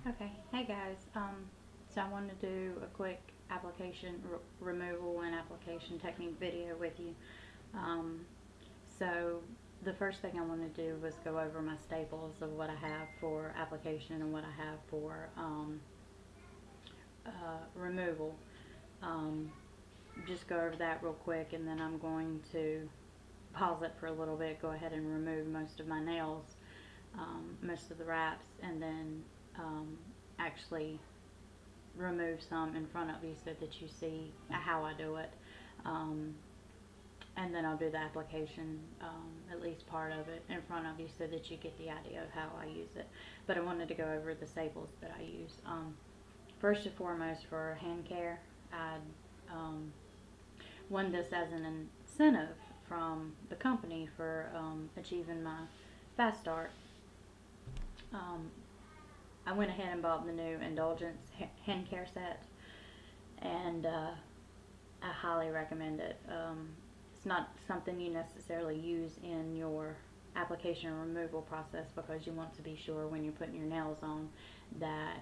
Okay, hey guys. So I wanted to do a quick application removal and application technique video with you. Um, so the first thing I want to do was go over my staples of what I have for application and what I have for removal. Um, just go over that real quick, and then I'm going to pause it for a little bit, go ahead and remove most of my nails, most of the wraps, and then actually remove some in front of you so that you see how I do it. Um, and then I'll do the application, at least part of it, in front of you so that you get the idea of how I use it. But I wanted to go over the staples that I use. First and foremost, for hand care, I won this as an incentive from the company for achieving my fast start. Um, I went ahead and bought the new Indulgence hand care set, and I highly recommend it. It's not something you necessarily use in your application and removal process because you want to be sure when you're putting your nails on that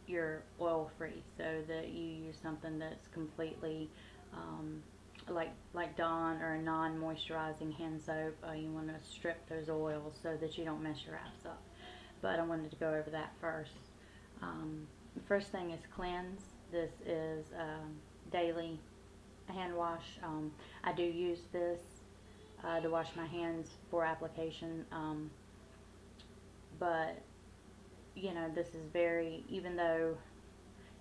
you're oil free, so that you use something that's completely like Dawn or a non-moisturizing hand soap. You want to strip those oils so that you don't mess your wraps up. But I wanted to go over that first. The first thing is cleanse. This is daily hand wash. I do use this to wash my hands for application, but you know, this is very, even though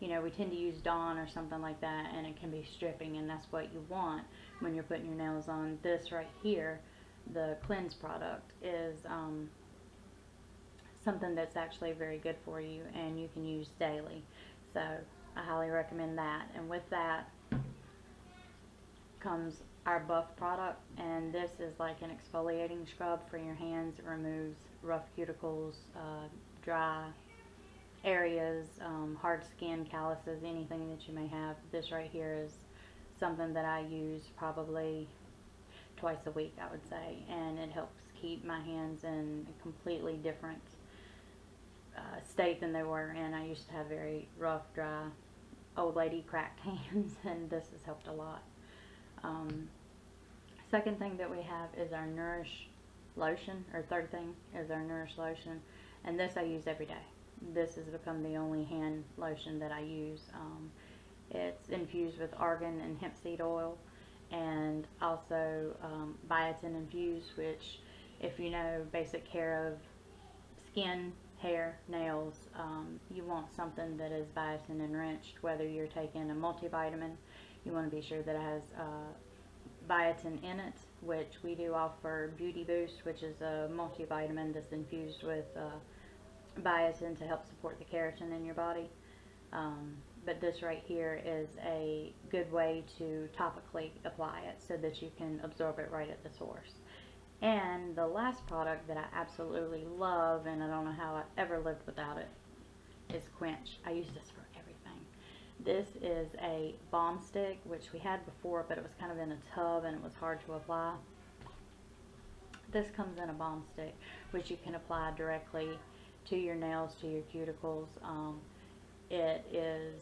you know we tend to use Dawn or something like that, and it can be stripping, and that's what you want when you're putting your nails on. This right here, the cleanse product, is something that's actually very good for you and you can use daily. So I highly recommend that. And with that comes our buff product, and this is like an exfoliating scrub for your hands. It removes rough cuticles, dry areas, hard skin, calluses, anything that you may have. This right here is something that I use probably twice a week, I would say, and it helps keep my hands in a completely different state than they were in. I used to have very rough, dry, old lady cracked hands, and this has helped a lot. Second thing that we have is our Nourish lotion, or third thing is our Nourish lotion, and this I use every day. This has become the only hand lotion that I use. It's infused with argan and hemp seed oil, and also biotin infused, which, if you know basic care of skin, hair, nails, you want something that is biotin enriched. Whether you're taking a multivitamin, you want to be sure that it has biotin in it, which we do offer Beauty Boost, which is a multivitamin that's infused with biotin to help support the keratin in your body. But this right here is a good way to topically apply it so that you can absorb it right at the source. And the last product that I absolutely love, and I don't know how I ever lived without it, is Quench. I use this for everything. This is a balm stick, which we had before, but it was kind of in a tub and it was hard to apply. This comes in a balm stick, which you can apply directly to your nails, to your cuticles. It is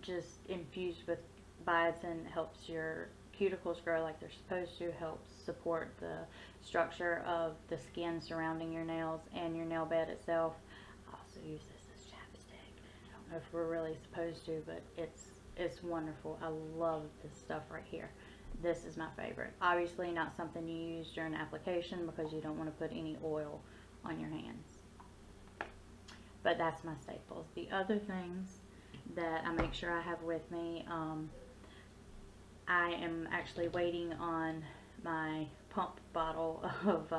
just infused with biotin, helps your cuticles grow like they're supposed to, helps support the structure of the skin surrounding your nails and your nail bed itself. I also use this as chapstick. I don't know if we're really supposed to, but it's wonderful. I love this stuff right here. This is my favorite. Obviously not something you use during application because you don't want to put any oil on your hands. But that's my staples. The other things that I make sure I have with me, I am actually waiting on my pump bottle of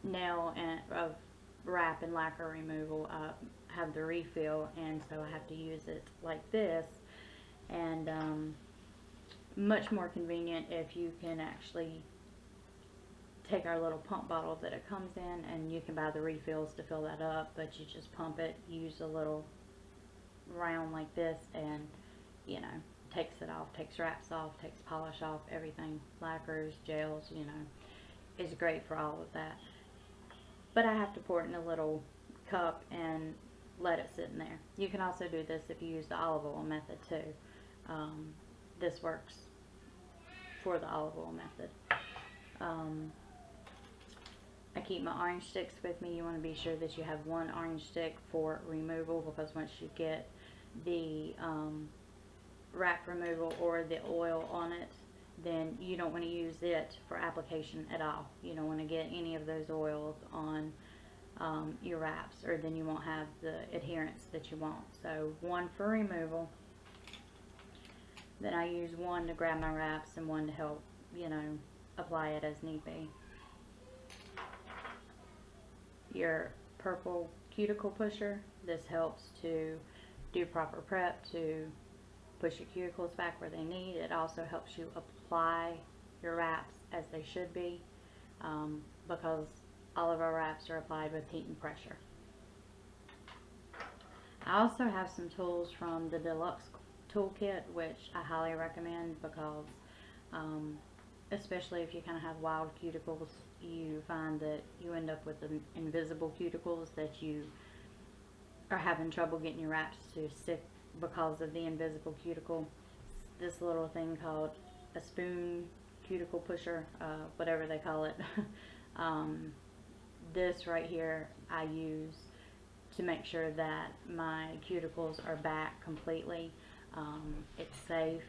nail and of wrap and lacquer removal. I have the refill, and so I have to use it like this, and much more convenient if you can actually take our little pump bottle that it comes in, and you can buy the refills to fill that up, but you just pump it, use a little round like this, and you know, takes it off, takes wraps off, takes polish off, everything, lacquers, gels, you know, is great for all of that. But I have to pour it in a little cup and let it sit in there. You can also do this if you use the olive oil method too. This works for the olive oil method. I keep my orange sticks with me. You want to be sure that you have one orange stick for removal, because once you get the wrap removal or the oil on it, then you don't want to use it for application at all. You don't want to get any of those oils on your wraps, or then you won't have the adherence that you want. So one for removal, then I use one to grab my wraps and one to help, you know, apply it as need be. Your purple cuticle pusher, this helps to do proper prep, to push your cuticles back where they need. It also helps you apply your wraps as they should be, because all of our wraps are applied with heat and pressure. I also have some tools from the Deluxe Toolkit, which I highly recommend, because especially if you kind of have wild cuticles, you find that you end up with the invisible cuticles that you are having trouble getting your wraps to stick because of the invisible cuticle. This little thing called a spoon cuticle pusher, whatever they call it. This right here I use to make sure that my cuticles are back completely. It's safe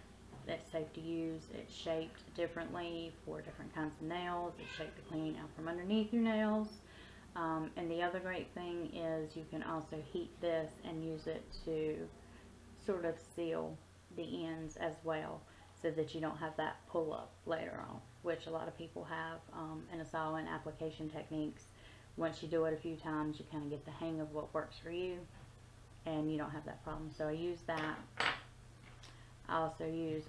to use. It's shaped differently for different kinds of nails. It's shaped to clean out from underneath your nails. And the other great thing is you can also heat this and use it to sort of seal the ends as well, so that you don't have that pull up later on, which a lot of people have. And it's all in application techniques. Once you do it a few times, you kind of get the hang of what works for you, and you don't have that problem. So I use that. I also use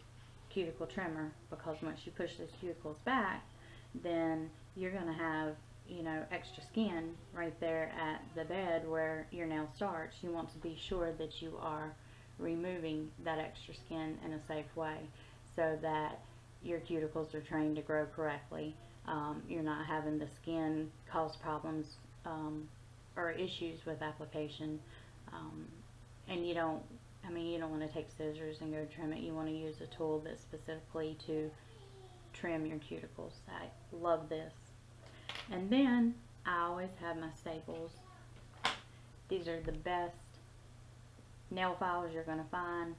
cuticle trimmer, because once you push those cuticles back, then you're going to have, you know, extra skin right there at the bed where your nail starts. You want to be sure that you are removing that extra skin in a safe way, so that your cuticles are trained to grow correctly. You're not having the skin cause problems or issues with application, and you don't want to take scissors and go trim it. You want to use a tool that's specifically to trim your cuticles. I love this. And then I always have my staples. These are the best nail files you're going to find.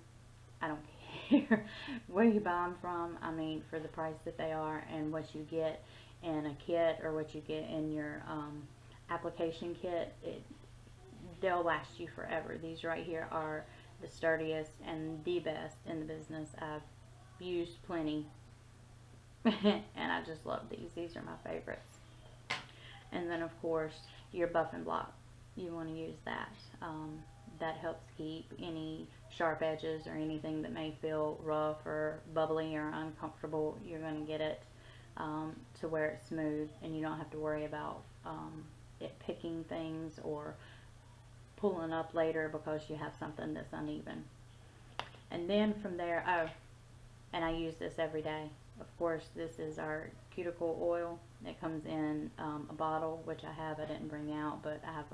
I don't care where you buy them from. I mean, for the price that they are and what you get in a kit or what you get in your application kit, they'll last you forever. These right here are the sturdiest and the best in the business. I've used plenty and I just love these. These are my favorites. And then of course your buffing block, you want to use that. That helps keep any sharp edges or anything that may feel rough or bubbly or uncomfortable. You're going to get it to where it's smooth, and you don't have to worry about it picking things or pulling up later because you have something that's uneven. And then from there, and I use this every day. Of course, this is our cuticle oil. It comes in a bottle, which I didn't bring out, but I have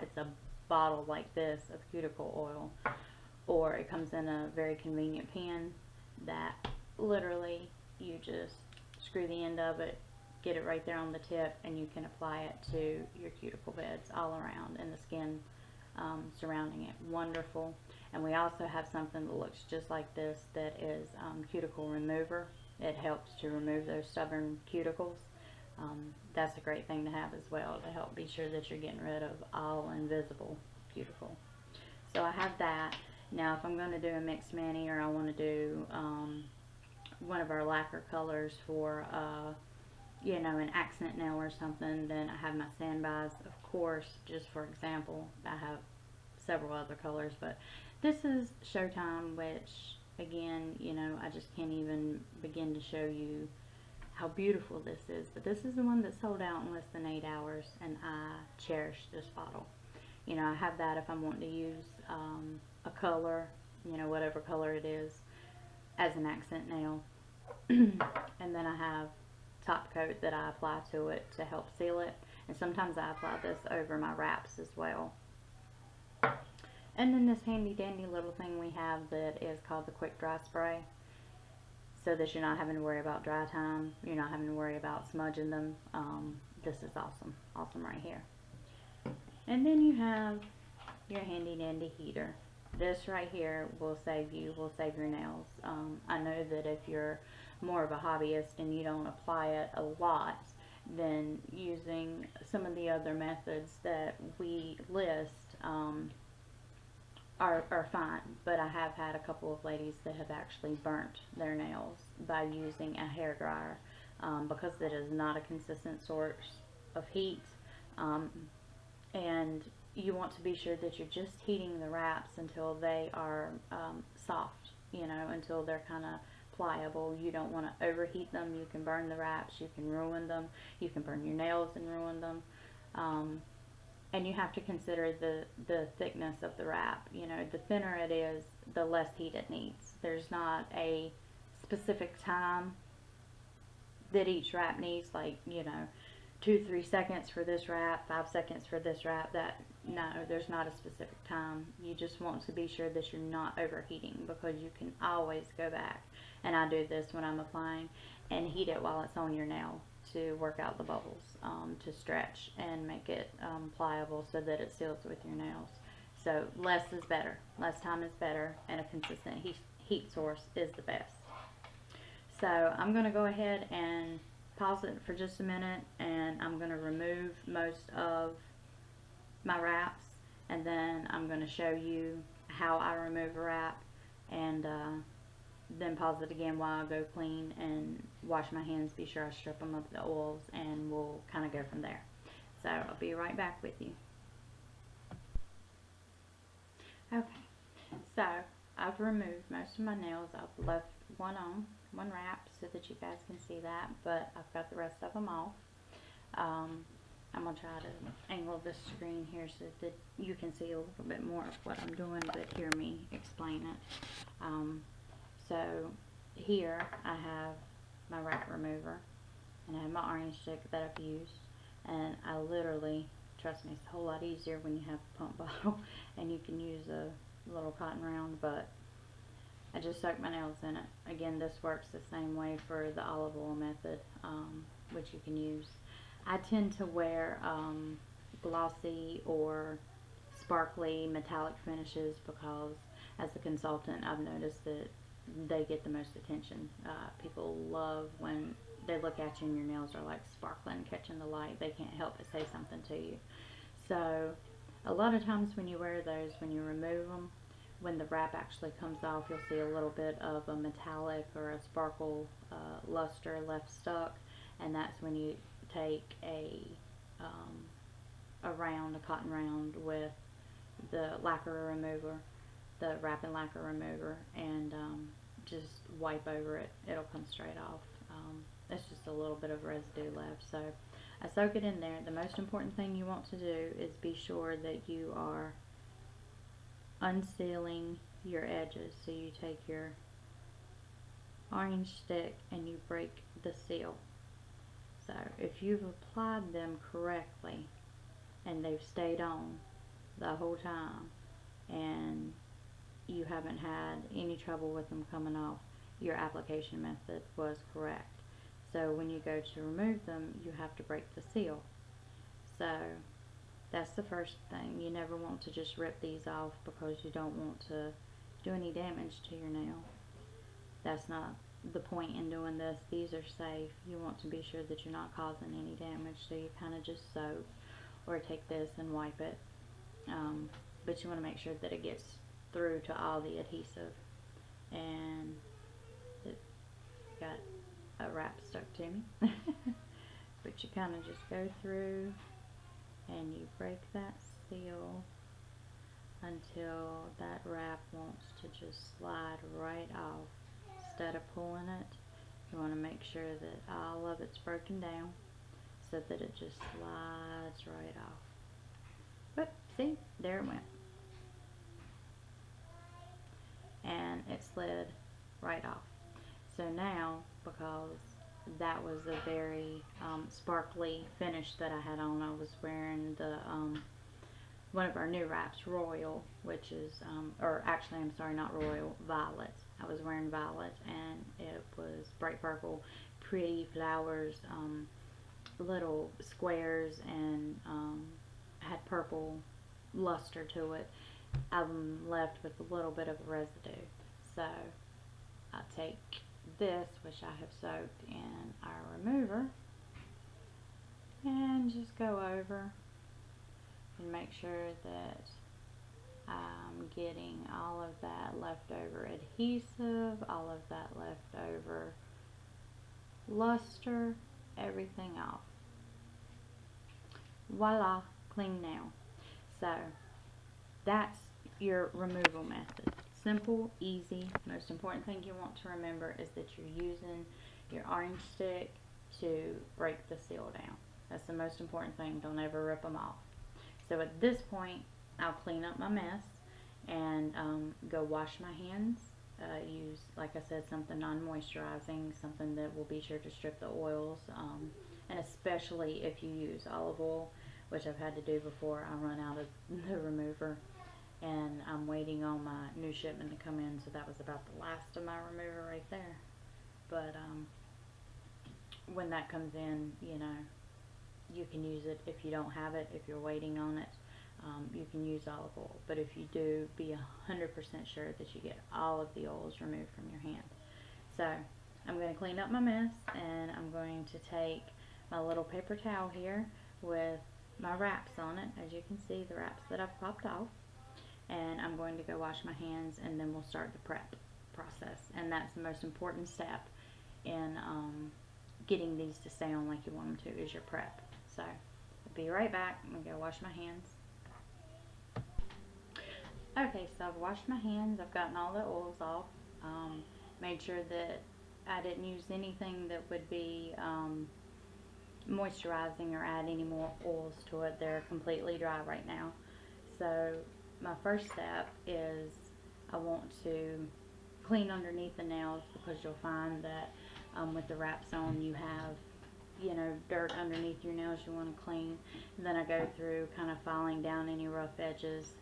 it's a bottle like this of cuticle oil, or it comes in a very convenient pen that literally you just screw the end of it, get it right there on the tip, and you can apply it to your cuticle beds all around and the skin surrounding it. Wonderful. And we also have something that looks just like this that is cuticle remover. It helps to remove those stubborn cuticles. That's a great thing to have as well, to help be sure that you're getting rid of all invisible cuticle. So I have that. Now if I'm going to do a mixed mani, or I want to do one of our lacquer colors for an accent nail or something, then I have my sandbys. Of course, just for example, I have several other colors, but this is Showtime, which again, I just can't even begin to show you how beautiful this is. But this is the one that sold out in less than 8 hours, and I cherish this bottle. I have that if I'm wanting to use a color, whatever color it is, as an accent nail. And then I have top coat that I apply to it to help seal it. And sometimes I apply this over my wraps as well. And then this handy dandy little thing we have that is called the quick dry spray, so that you're not having to worry about dry time, you're not having to worry about smudging them. This is awesome right here. And then you have your handy dandy heater. This right here will save your nails. I know that if you're more of a hobbyist and you don't apply it a lot, then using some of the other methods that we list are fine. But I have had a couple of ladies that have actually burnt their nails by using a hair dryer, because it is not a consistent source of heat, and you want to be sure that you're just heating the wraps until they are soft, until they're kind of pliable. You don't want to overheat them. You can burn the wraps, you can ruin them, you can burn your nails and ruin them. And you have to consider the thickness of the wrap. The thinner it is, the less heat it needs. There's not a specific time that each wrap needs, like 2-3 seconds for this wrap, 5 seconds for this wrap. No, there's not a specific time. You just want to be sure that you're not overheating, because you can always go back, and I do this when I'm applying, and heat it while it's on your nail to work out the bubbles, to stretch and make it pliable so that it seals with your nails. So less is better. Less time is better, and a consistent heat source is the best. So I'm going to go ahead and pause it for just a minute, and I'm going to remove most of my wraps, and then I'm going to show you how I remove a wrap, and then pause it again while I go clean and wash my hands, be sure I strip them of the oils, and we'll kind of go from there. So I'll be right back with you. Okay, so I've removed most of my nails. I've left one wrap so that you guys can see that, but I've got the rest of them off. I'm going to try to angle the screen here so that you can see a little bit more of what I'm doing, but hear me explain it. So here I have my wrap remover, and I have my orange stick that I've used, and I literally, trust me, it's a whole lot easier when you have a pump bottle and you can use a little cotton round, but I just soak my nails in it. Again, this works the same way for the olive oil method, which you can use. I tend to wear glossy or sparkly metallic finishes because, as a consultant, I've noticed that they get the most attention. People love when they look at you and your nails are like sparkling, catching the light. They can't help but say something to you. So a lot of times when you wear those, when you remove them, when the wrap actually comes off, you'll see a little bit of a metallic or a sparkle luster left stuck, and that's when you take a cotton round with the lacquer remover, the wrapping lacquer remover, and just wipe over it. It'll come straight off. It's just a little bit of residue left, so I soak it in there. The most important thing you want to do is be sure that you are unsealing your edges. So you take your orange stick and you break the seal. So if you've applied them correctly and they've stayed on the whole time and you haven't had any trouble with them coming off, your application method was correct. So when you go to remove them, you have to break the seal. So that's the first thing. You never want to just rip these off because you don't want to do any damage to your nail. That's not the point in doing this. These are safe. You want to be sure that you're not causing any damage, so you kind of just soak or take this and wipe it. But you want to make sure that it gets through to all the adhesive, and it got a wrap stuck to me. But you kind of just go through and you break that seal until that wrap wants to just slide right off. Instead of pulling it, you want to make sure that all of it's broken down so that it just slides right off. But see, there it went. And it slid right off. So now, because that was a very sparkly finish that I had on. I was wearing the one of our new wraps, Royal, which is, or actually, I'm sorry, not Royal, Violet. I was wearing Violet, and it was bright purple, pretty flowers, little squares, and had purple luster to it. I'm left with a little bit of residue. So I take this, which I have soaked in our remover, and just go over and make sure that I'm getting all of that leftover adhesive, all of that leftover luster, everything off. Voila, clean now. So that's your removal method. Simple, easy. Most important thing you want to remember is that you're using your orange stick to break the seal down. That's the most important thing. Don't ever rip them off. So at this point, I'll clean up my mess and go wash my hands. Use, like I said, something non-moisturizing, something that will be sure to strip the oils, and especially if you use olive oil, which I've had to do before I run out of the remover. And I'm waiting on my new shipment to come in, so that was about the last of my remover right there. But when that comes in, you know, you can use it. If you don't have it, if you're waiting on it, you can use olive oil. But if you do, be 100% sure that you get all of the oils removed from your hand. So I'm going to clean up my mess, and I'm going to take my little paper towel here with my wraps on it. As you can see, the wraps that I've popped off. And I'm going to go wash my hands, and then we'll start the prep process. And that's the most important step in getting these to stay on like you want them to, is your prep. So I'll be right back. I'm going to go wash my hands. Okay, so I've washed my hands. I've gotten all the oils off. Made sure that I didn't use anything that would be moisturizing or add any more oils to it. They're completely dry right now. So my first step is I want to clean underneath the nails, because you'll find that with the wraps on, you have, you know, dirt underneath your nails you want to clean. And then I go through kind of filing down any rough edges.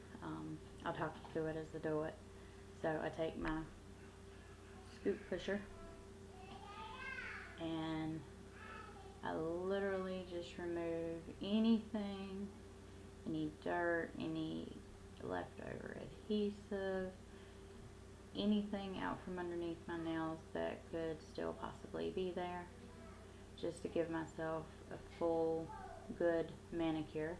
I'll talk you through it as I do it. So I take my scoop pusher and I literally just remove anything, any dirt, any leftover adhesive, anything out from underneath my nails that could still possibly be there, just to give myself a full good manicure.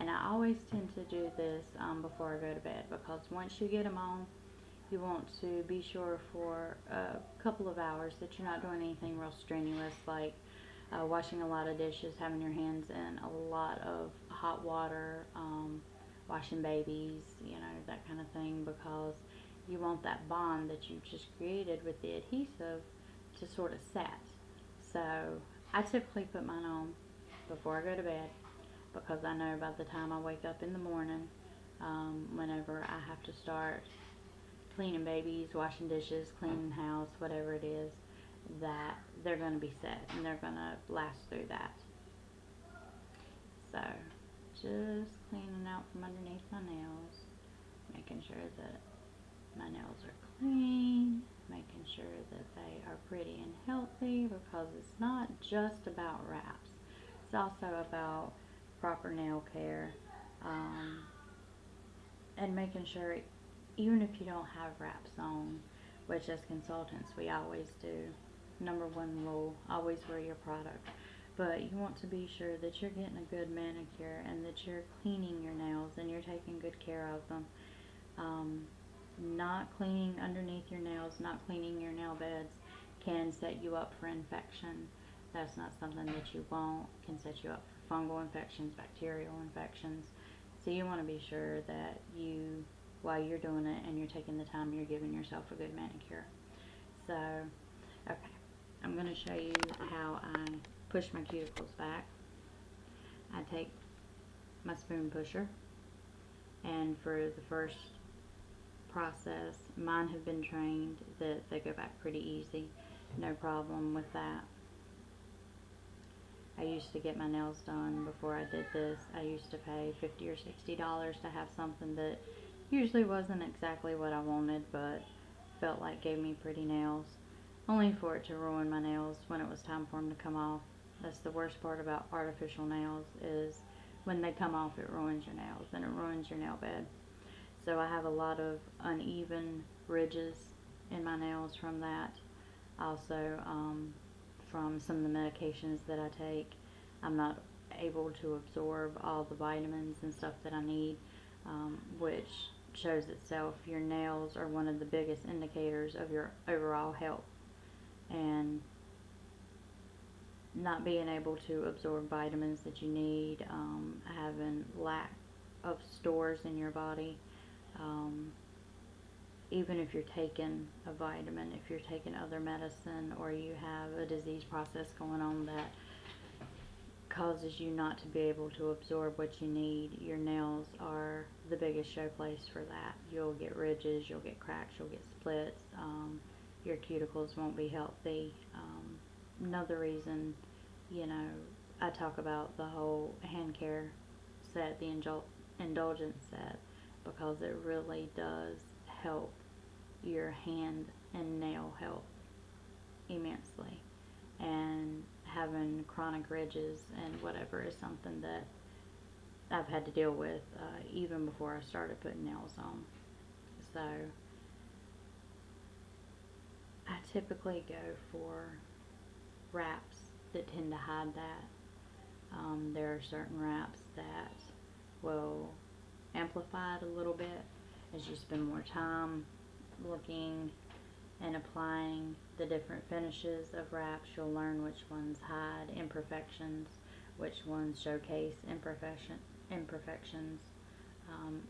And I always tend to do this before I go to bed, because once you get them on, you want to be sure for a couple of hours that you're not doing anything real strenuous, like washing a lot of dishes, having your hands in a lot of hot water, washing babies, you know, that kind of thing, because you want that bond that you just created with the adhesive to sort of set. So I typically put mine on before I go to bed, because I know by the time I wake up in the morning, whenever I have to start cleaning babies, washing dishes, cleaning the house, whatever it is, that they're going to be set and they're going to last through that. So just cleaning out from underneath my nails, making sure that my nails are clean, making sure that they are pretty and healthy, because it's not just about wraps. It's also about proper nail care, and making sure, even if you don't have wraps on, which as consultants we always do, number one rule, always wear your product. But you want to be sure that you're getting a good manicure and that you're cleaning your nails and you're taking good care of them. Not cleaning underneath your nails, not cleaning your nail beds can set you up for infection. That's not something that you want. It can set you up for fungal infections, bacterial infections. So you want to be sure that you, while you're doing it and you're taking the time, you're giving yourself a good manicure. So, okay, I'm going to show you how I push my cuticles back. I take my spoon pusher, and for the first process, mine have been trained that they go back pretty easy. no problem with that. I used to get my nails done before I did this. I used to pay $50 or $60 to have something that usually wasn't exactly what I wanted, but felt like gave me pretty nails, only for it to ruin my nails when it was time for them to come off. That's the worst part about artificial nails, is when they come off it ruins your nails and it ruins your nail bed. So I have a lot of uneven ridges in my nails from that. Also, from some of the medications that I take, I'm not able to absorb all the vitamins and stuff that I need, which shows itself. Your nails are one of the biggest indicators of your overall health, and not being able to absorb vitamins that you need, having lack of stores in your body, even if you're taking a vitamin, if you're taking other medicine, or you have a disease process going on that causes you not to be able to absorb what you need, your nails are the biggest showplace for that. You'll get ridges, you'll get cracks, you'll get splits, your cuticles won't be healthy. Another reason, you know, I talk about the whole hand care set, the indulgence set, because it really does help your hand and nail health immensely. And having chronic ridges and whatever is something that I've had to deal with even before I started putting nails on. So I typically go for wraps that tend to hide that. There are certain wraps that will amplify it a little bit as you spend more time looking and applying the different finishes of wraps. You'll learn which ones hide imperfections, which ones showcase imperfections,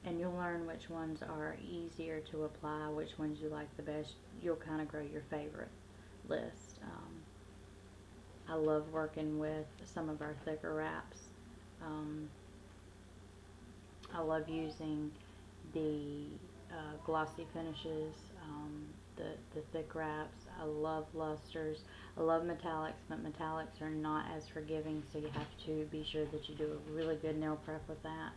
and you'll learn which ones are easier to apply, which ones you like the best. You'll kind of grow your favorite list. I love working with some of our thicker wraps. I love using the glossy finishes, the thick wraps. I love lusters. I love metallics, but metallics are not as forgiving, so you have to be sure that you do a really good nail prep with that,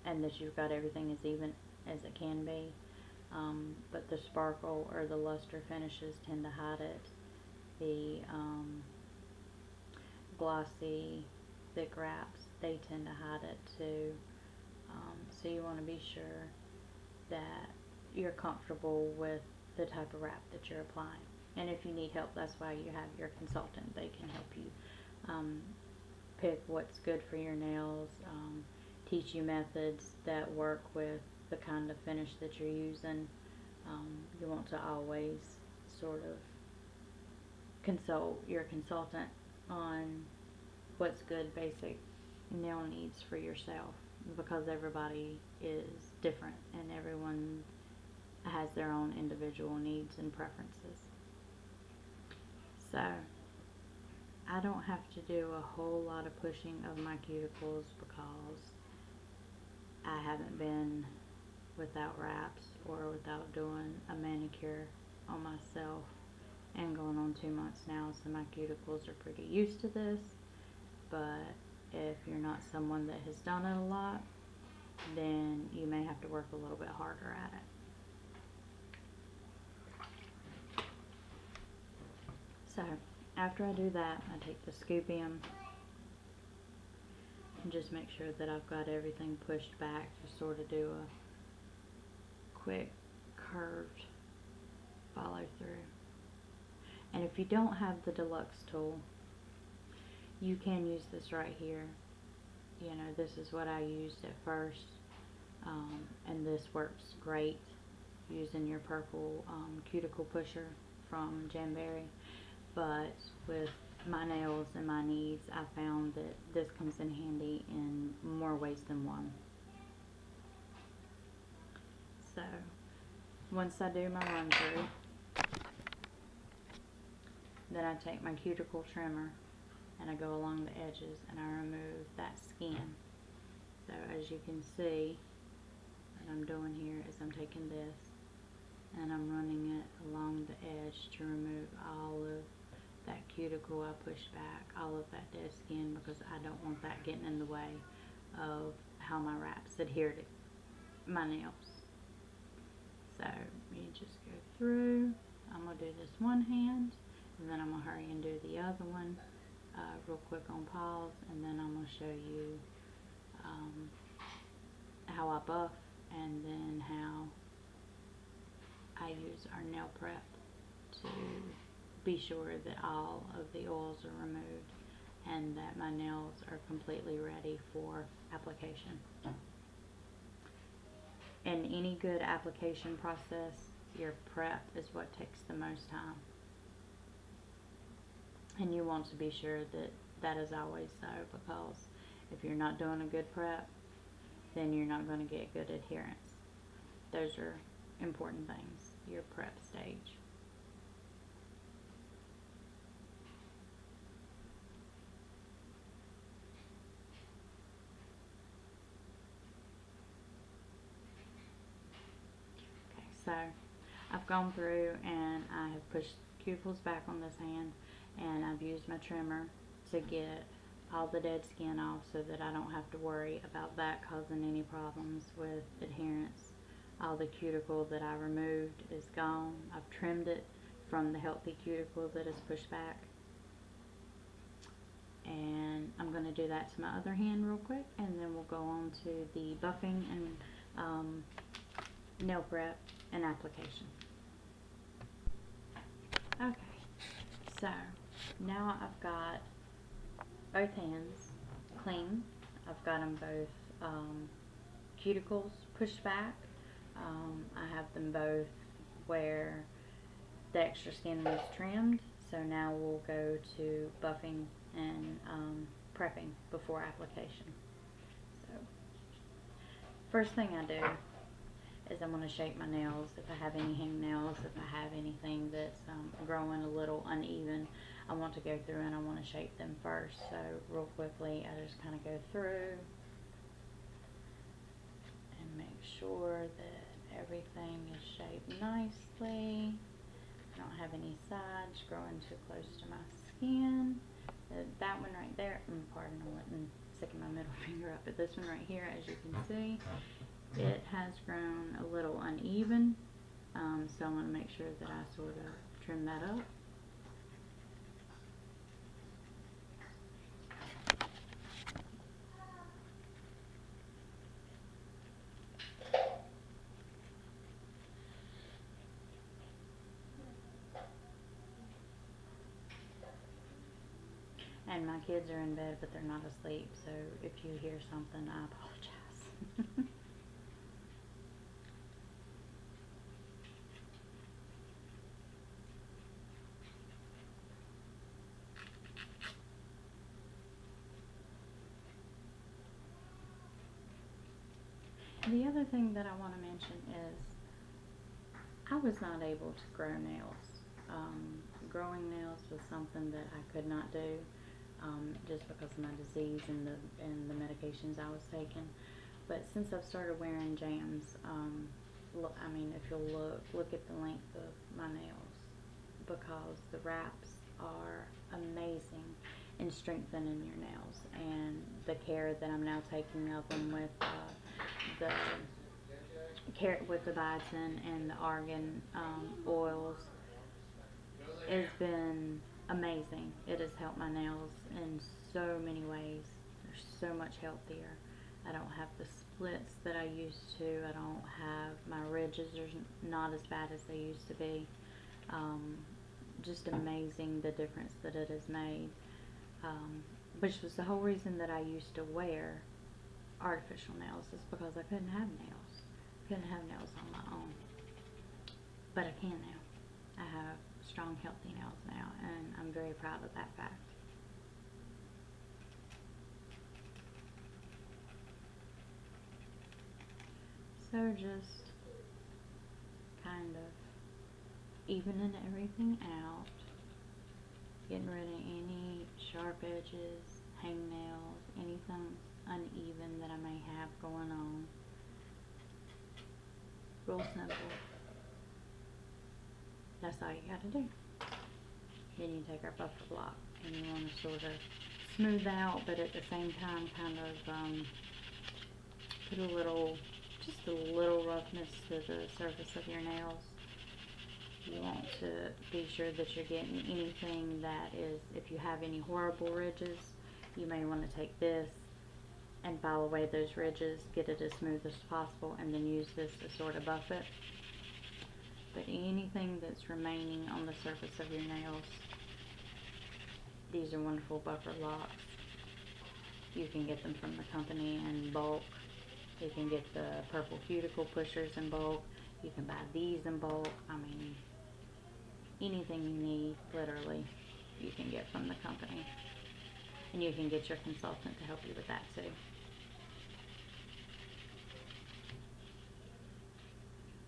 and that you've got everything as even as it can be. But the sparkle or the luster finishes tend to hide it. The glossy, thick wraps, they tend to hide it too. So you want to be sure that you're comfortable with the type of wrap that you're applying. And if you need help, that's why you have your consultant. They can help you pick what's good for your nails, teach you methods that work with the kind of finish that you're using. You want to always sort of consult your consultant on what's good basic nail needs for yourself, because everybody is different and everyone has their own individual needs and preferences. So I don't have to do a whole lot of pushing of my cuticles because I haven't been without wraps or without doing a manicure on myself and going on 2 months now, so my cuticles are pretty used to this. But if you're not someone that has done it a lot, then you may have to work a little bit harder at it. So after I do that, I take the Scoopium and just make sure that I've got everything pushed back to sort of do a quick curved follow through. And if you don't have the deluxe tool, you can use this right here. You know, this is what I used at first, and this works great using your purple cuticle pusher from Jamberry. But with my nails and my needs, I found that this comes in handy in more ways than one. So once I do my run through, then I take my cuticle trimmer and I go along the edges and I remove that skin. So as you can see, what I'm doing here is I'm taking this and I'm running it along the edge to remove all of that cuticle I pushed back, all of that dead skin, because I don't want that getting in the way of how my wraps adhere to my nails. So you just go through. I'm going to do this one hand, and then I'm going to hurry and do the other one real quick on pause, and then I'm going to show you how I buff, and then how I use our nail prep to be sure that all of the oils are removed and that my nails are completely ready for application. In any good application process, your prep is what takes the most time. And you want to be sure that that is always so, because if you're not doing a good prep, then you're not going to get good adherence. Those are important things, your prep stage. Okay, so I've gone through and I have pushed cuticles back on this hand, and I've used my trimmer to get all the dead skin off so that I don't have to worry about that causing any problems with adherence. All the cuticle that I removed is gone. I've trimmed it from the healthy cuticle that is pushed back. And I'm going to do that to my other hand real quick, and then we'll go on to the buffing and nail prep and application. Okay, so now I've got both hands clean. I've got them both cuticles pushed back. I have them both where the extra skin was trimmed. So now we'll go to buffing and prepping before application. So first thing I do is I'm going to shape my nails. If I have any hangnails, if I have anything that's growing a little uneven, I want to go through and I want to shape them first. So real quickly, I just kind of go through and make sure that everything is shaped nicely. I don't have any sides growing too close to my skin. That one right there, pardon, I wasn't sticking my middle finger up, but this one right here, as you can see, it has grown a little uneven, so I want to make sure that I sort of trim that up. And my kids are in bed, but they're not asleep, so if you hear something, I apologize. The other thing that I want to mention is I was not able to grow nails. Growing nails was something that I could not do. Just because of my disease and the medications I was taking. But since I've started wearing jams, I mean, if you'll look at the length of my nails, because the wraps are amazing in strengthening your nails, and the care that I'm now taking of them with the biotin and the argan oils has been amazing. It has helped my nails in so many ways. They're so much healthier. I don't have the splits that I used to. I don't have, my ridges are not as bad as they used to be. Just amazing the difference that it has made. Which was the whole reason that I used to wear artificial nails, is because I couldn't have nails. Couldn't have nails on my own. But I can now. I have strong, healthy nails now, and I'm very proud of that fact. So just kind of evening everything out, getting rid of any sharp edges, hangnails, anything uneven that I may have going on. Real simple. That's all you gotta do. Then you take our buffer block and you want to sort of smooth out, but at the same time kind of put just a little roughness to the surface of your nails. You want to be sure that you're getting anything that is, if you have any horrible ridges, you may want to take this and file away those ridges, get it as smooth as possible, and then use this to sort of buff it. But anything that's remaining on the surface of your nails, these are wonderful buffer locks. You can get them from the company in bulk. You can get the purple cuticle pushers in bulk. You can buy these in bulk. I mean, anything you need, literally, you can get from the company. And you can get your consultant to help you with that too.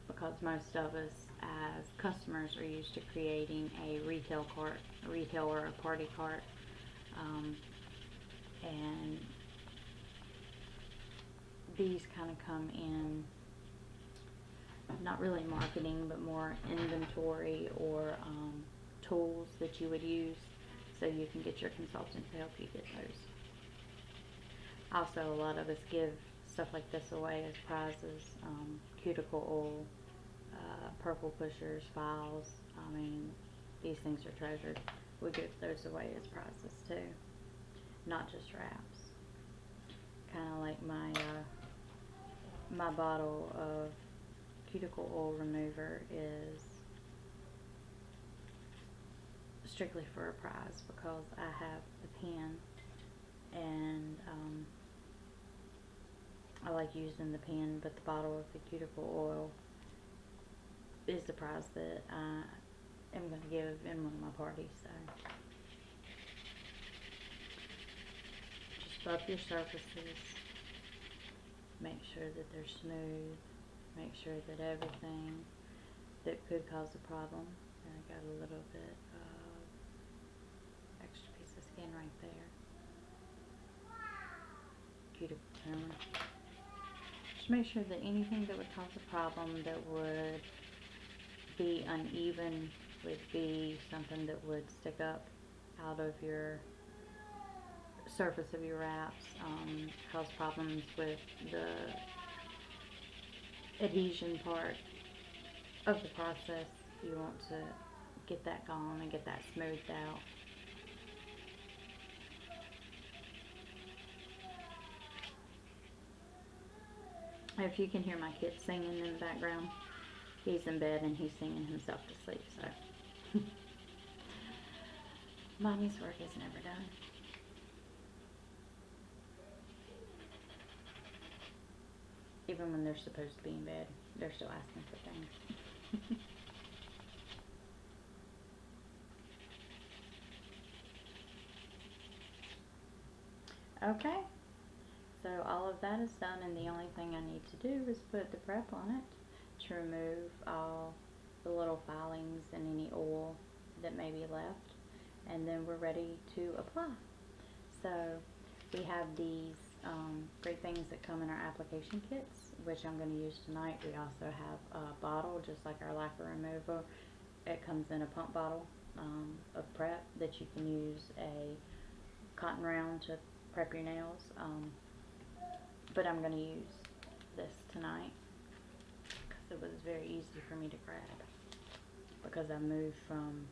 Because most of us as customers are used to creating a retail cart, a retail or a party cart, and these kind of come in not really marketing, but more inventory or tools that you would use, so you can get your consultant to help you get those. Also, a lot of us give stuff like this away as prizes, cuticle oil, purple pushers, files. I mean, these things are treasured. We give those away as prizes too, not just wraps. Kind of like my bottle of cuticle oil remover is strictly for a prize because I have the pen, and I like using the pen, but the bottle of the cuticle oil is the prize that I am going to give in one of my parties. So just rub your surfaces, make sure that they're smooth, make sure that everything that could cause a problem, and I got a little bit of extra piece of skin right there, cuticle trimmer. Just make sure that anything that would cause a problem, that would be uneven, would be something that would stick up out of your surface of your wraps, cause problems with the adhesion part of the process. You want to get that gone and get that smoothed out. If you can hear my kid singing in the background, he's in bed and he's singing himself to sleep, so Mommy's work is never done. Even when they're supposed to be in bed, they're still asking for things. Okay, so all of that is done, and the only thing I need to do is put the prep on it to remove all the little filings and any oil that may be left, and then we're ready to apply. So we have these great things that come in our application kits, which I'm going to use tonight. We also have a bottle, just like our lacquer remover. It comes in a pump bottle of prep that you can use a cotton round to prep your nails, but I'm going to use this tonight because it was very easy for me to grab, because I moved from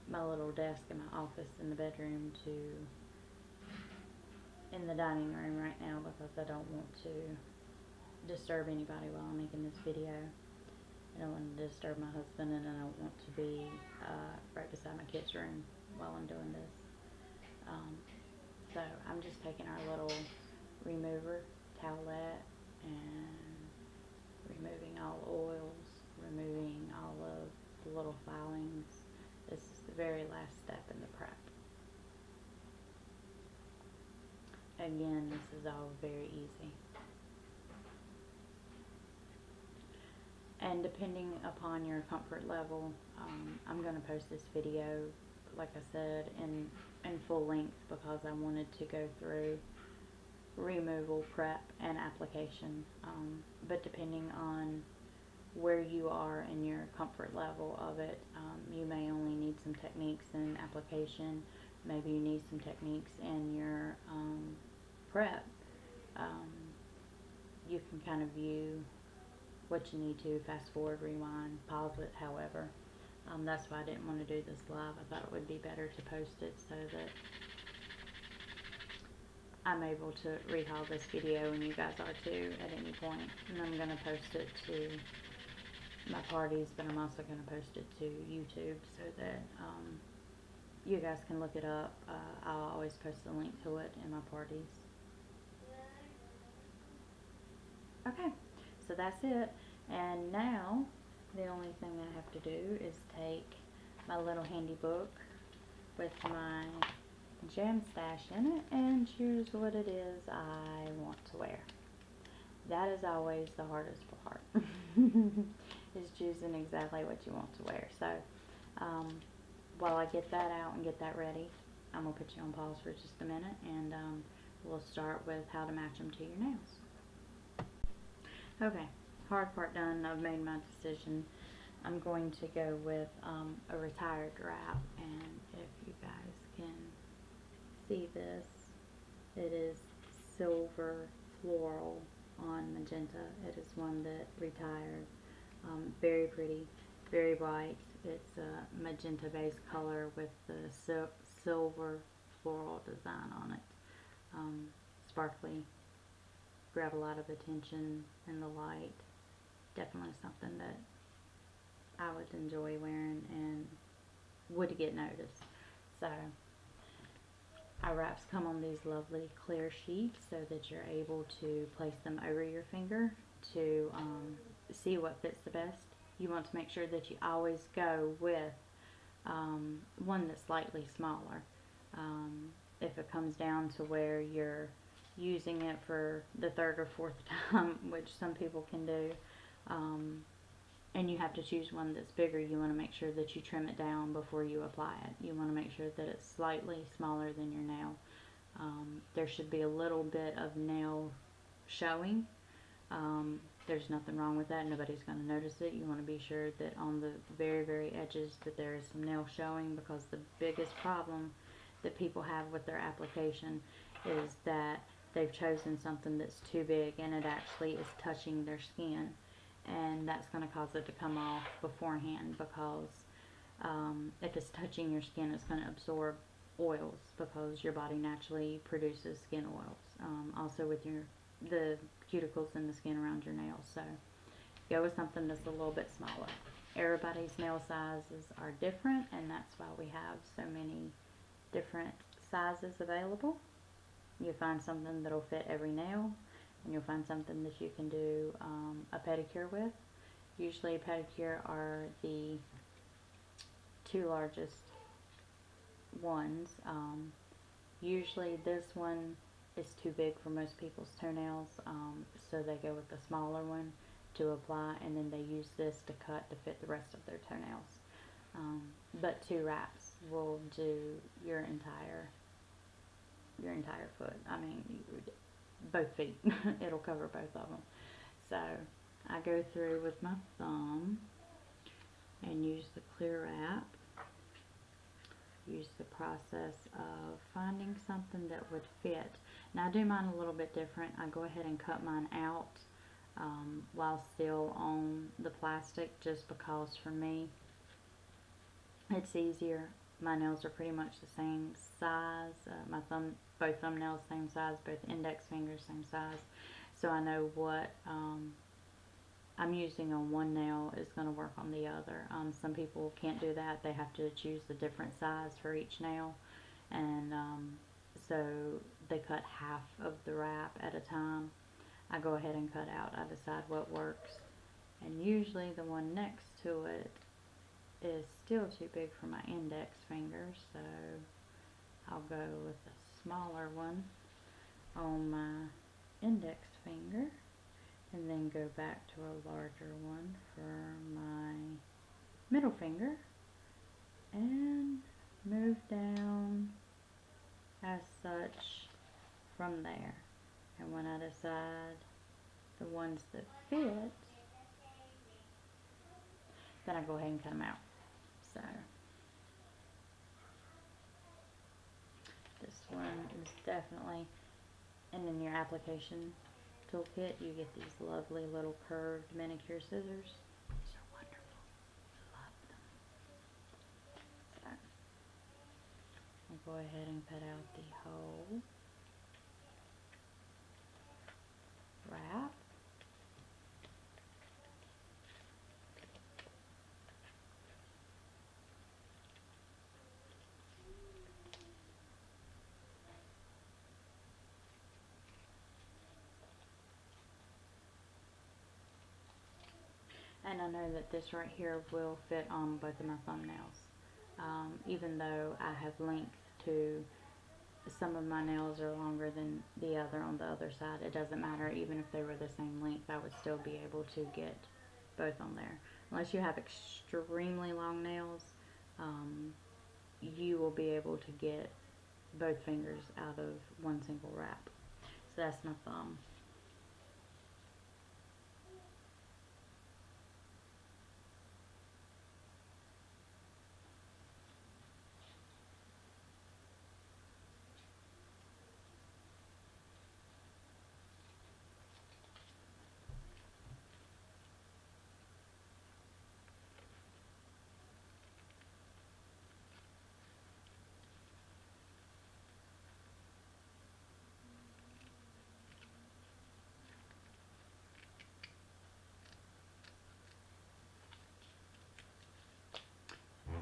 my little desk in my office in the bedroom to in the dining room right now, because I don't want to disturb anybody while I'm making this video. I don't want to disturb my husband, and I don't want to be right beside my kids' room while I'm doing this. So I'm just taking our little remover towelette and removing all oils, removing all of the little filings. This is the very last step in the prep. Again, this is all very easy. And depending upon your comfort level, I'm going to post this video, like I said, in full length, because I wanted to go through removal, prep, and application. But depending on where you are in your comfort level of it. You may only need some techniques in application. Maybe you need some techniques in your prep. Um, you can kind of view what you need to, fast forward, rewind, pause it, however. That's why I didn't want to do this live. I thought it would be better to post it so that I'm able to rehaul this video, and you guys are too at any point. And I'm going to post it to my parties, but I'm also going to post it to YouTube so that you guys can look it up. I'll always post a link to it in my parties. Okay, so that's it. And now the only thing I have to do is take my little handy book with my jam stash in it and choose what it is I want to wear. That is always the hardest part, is choosing exactly what you want to wear. So while I get that out and get that ready, I'm going to put you on pause for just a minute, and we'll start with how to match them to your nails. Okay, hard part done. I've made my decision. I'm going to go with a retired wrap, and if you guys can see this, it is silver floral on magenta. It is one that retired. Very pretty, very bright. It's a magenta based color with the silver floral design on it. Sparkly, grab a lot of attention in the light. Definitely something that I would enjoy wearing and would get noticed. So our wraps come on these lovely clear sheets so that you're able to place them over your finger to see what fits the best. You want to make sure that you always go with one that's slightly smaller. If it comes down to where you're using it for the third or fourth time, which some people can do, and you have to choose one that's bigger, you want to make sure that you trim it down before you apply it. You want to make sure that it's slightly smaller than your nail. There should be a little bit of nail showing. There's nothing wrong with that. Nobody's going to notice it. You want to be sure that on the very, very edges that there is some nail showing, because the biggest problem that people have with their application is that they've chosen something that's too big and it actually is touching their skin, and that's going to cause it to come off beforehand, because if it's touching your skin, it's going to absorb oils, because your body naturally produces skin oils, also with the cuticles and the skin around your nails. So go with something that's a little bit smaller. Everybody's nail sizes are different, and that's why we have so many different sizes available. You'll find something that'll fit every nail, and you'll find something that you can do a pedicure with. Usually a pedicure are the two largest ones. Usually this one is too big for most people's toenails, so they go with the smaller one to apply, and then they use this to cut to fit the rest of their toenails. But 2 wraps will do your entire foot. I mean, both feet. It'll cover both of them. So I go through with my thumb and use the clear wrap. Use the process of finding something that would fit. Now I do mine a little bit different. I go ahead and cut mine out while still on the plastic, just because for me it's easier. My nails are pretty much the same size. Both thumbnails same size, both index fingers same size. So I know what I'm using on one nail is going to work on the other. Some people can't do that. They have to choose a different size for each nail, and so they cut half of the wrap at a time. I go ahead and cut out. I decide what works, and usually the one next to it is still too big for my index finger, so I'll go with a smaller one on my index finger, and then go back to a larger one for my middle finger, and move down as such from there. And when I decide the ones that fit, then I go ahead and cut them out. So this one is definitely, and in your application toolkit you get these lovely little curved manicure scissors. These are wonderful. Love them. So I'll go ahead and cut out the whole wrap. And I know that this right here will fit on both of my thumbnails. Even though I have length to, some of my nails are longer than the other on the other side. It doesn't matter, even if they were the same length, I would still be able to get both on there. Unless you have extremely long nails, you will be able to get both fingers out of one single wrap. So that's my thumb.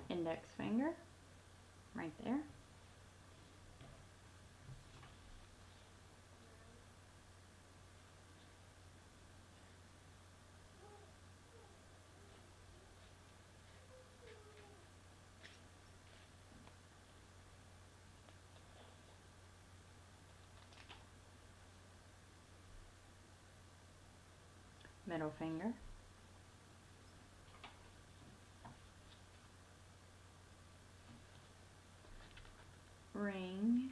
Index finger, right there. Middle finger. Ring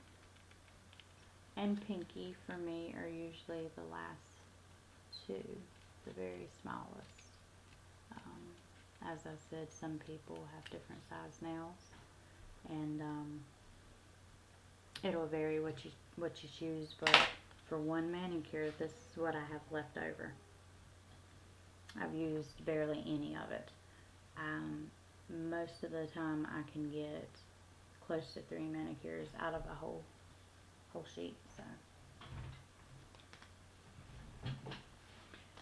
and pinky for me are usually the last two, the very smallest. As I said, some people have different size nails, and it'll vary what you choose, but for one manicure, this is what I have left over. I've used barely any of it. Most of the time I can get close to 3 manicures out of a whole sheet. So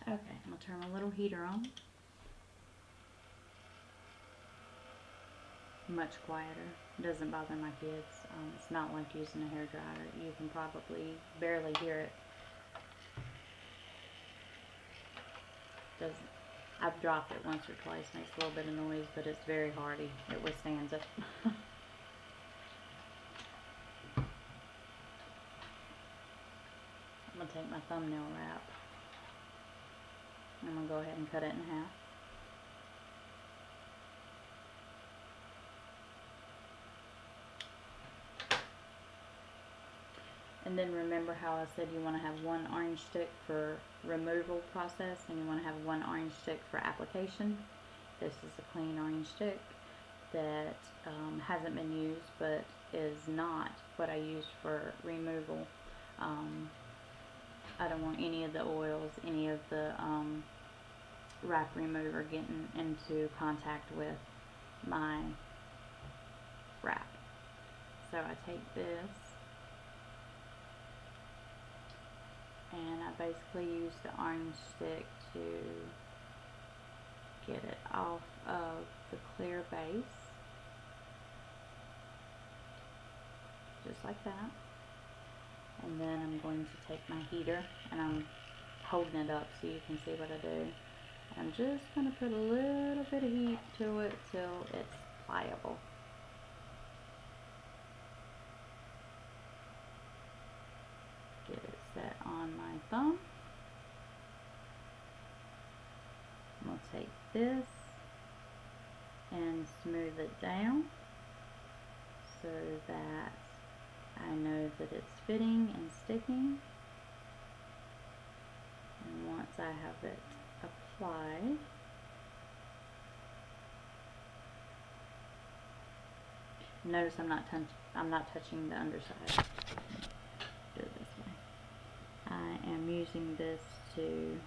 okay, I'm gonna turn my little heater on. Much quieter. It doesn't bother my kids. It's not like using a hairdryer. You can probably barely hear it. Doesn't. I've dropped it once or twice. Makes a little bit of noise, but it's very hardy. It withstands it. I'm going to take my thumbnail wrap. I'm going to go ahead and cut it in half. And then remember how I said you want to have one orange stick for removal process and you want to have one orange stick for application. This is a clean orange stick that hasn't been used but is not what I use for removal. I don't want any of the oils, any of the wrap remover getting into contact with my wrap. So I take this and I basically use the orange stick to get it off of the clear base, just like that. And then I'm going to take my heater and I'm holding it up so you can see what I do. I'm just going to put a little bit of heat to it till it's pliable. Get it set on my thumb. I'm going to take this and smooth it down so that I know that it's fitting and sticking. And once I have it applied, Notice I'm not touching the underside. Do it this way. I am using this to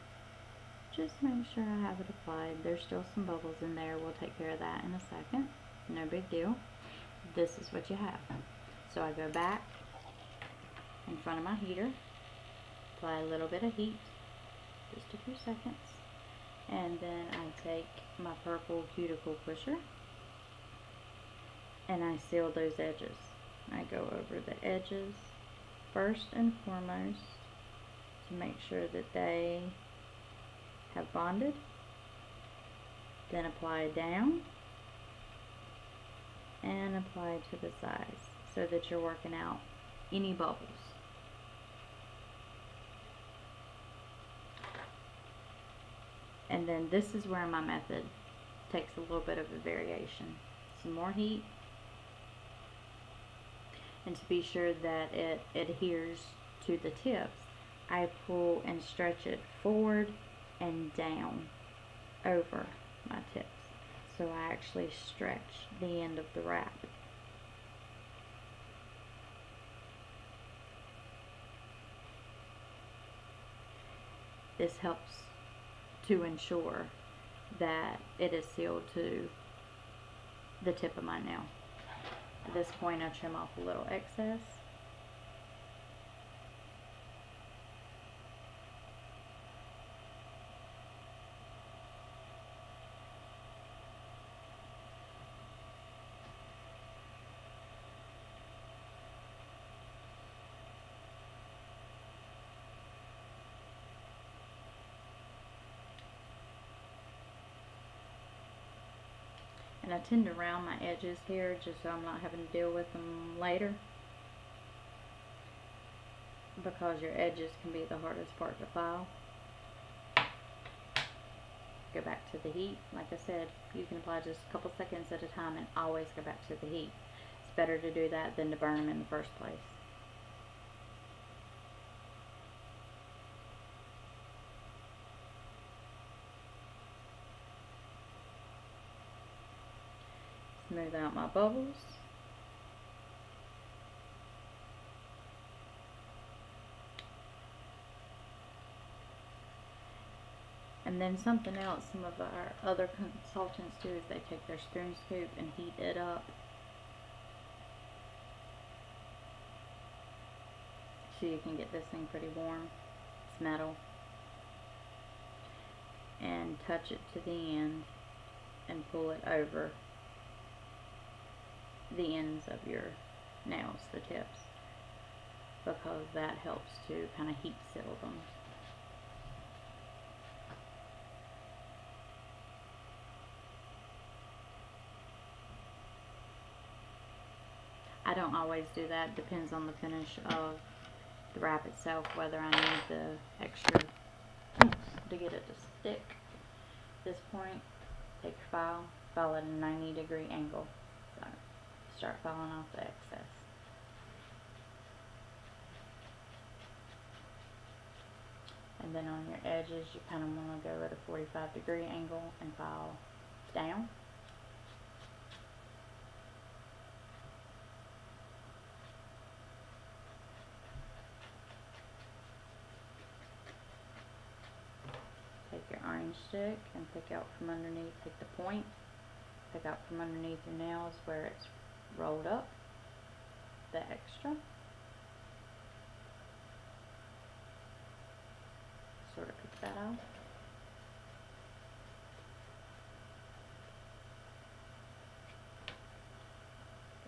just make sure I have it applied. There's still some bubbles in there. We'll take care of that in a second. No big deal. This is what you have. So I go back in front of my heater, apply a little bit of heat, just a few seconds, and then I take my purple cuticle pusher and I seal those edges. I go over the edges first and foremost to make sure that they have bonded, then apply down and apply to the sides so that you're working out any bubbles. And then this is where my method takes a little bit of a variation. Some more heat, and to be sure that it adheres to the tips, I pull and stretch it forward and down over my tips. So I actually stretch the end of the wrap. This helps to ensure that it is sealed to the tip of my nail. At this point, I trim off a little excess. And I tend to round my edges here just so I'm not having to deal with them later, because your edges can be the hardest part to file. Go back to the heat. Like I said, you can apply just a couple seconds at a time and always go back to the heat. It's better to do that than to burn them in the first place. Smooth out my bubbles. And then something else some of our other consultants do is they take their spoon scoop and heat it up so you can get this thing pretty warm. It's metal. And touch it to the end and pull it over the ends of your nails, the tips, because that helps to kind of heat seal them. I don't always do that. Depends on the finish of the wrap itself, whether I need the extra to get it to stick. At this point, take your file at a 90-degree angle. So start filing off the excess. And then on your edges, you kind of want to go at a 45-degree angle and file down. Take your orange stick and pick out from underneath, take the point, pick out from underneath your nails where it's rolled up, the extra. Sort of pick that out.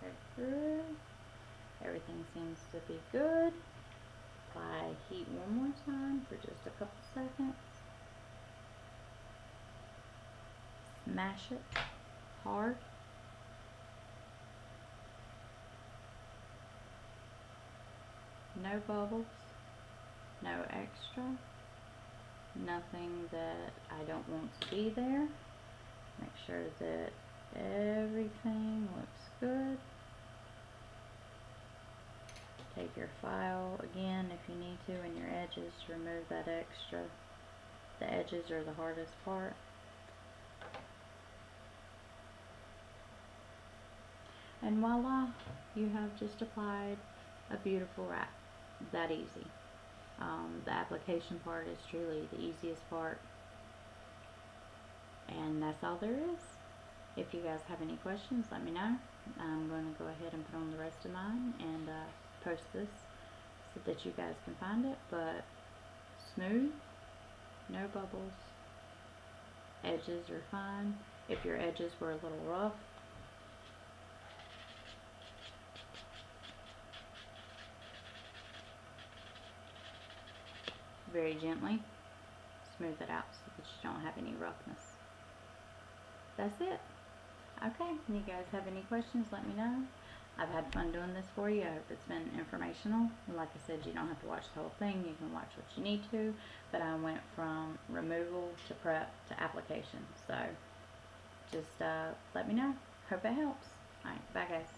Go through. Everything seems to be good. Apply heat one more time for just a couple seconds. Smash it hard. No bubbles, no extra, nothing that I don't want to be there. Make sure that everything looks good. Take your file again if you need to, and your edges, remove that extra. The edges are the hardest part. And voila, you have just applied a beautiful wrap. That easy. The application part is truly the easiest part, and that's all there is. If you guys have any questions, let me know. I'm going to go ahead and put on the rest of mine and post this so that you guys can find it. But smooth, no bubbles, edges are fine. If your edges were a little rough, very gently smooth it out so that you don't have any roughness. That's it. Okay, you guys have any questions, let me know. I've had fun doing this for you. I hope it's been informational. Like I said, you don't have to watch the whole thing. You can watch what you need to. But I went from removal to prep to application. So just let me know. Hope it helps. Alright, bye guys.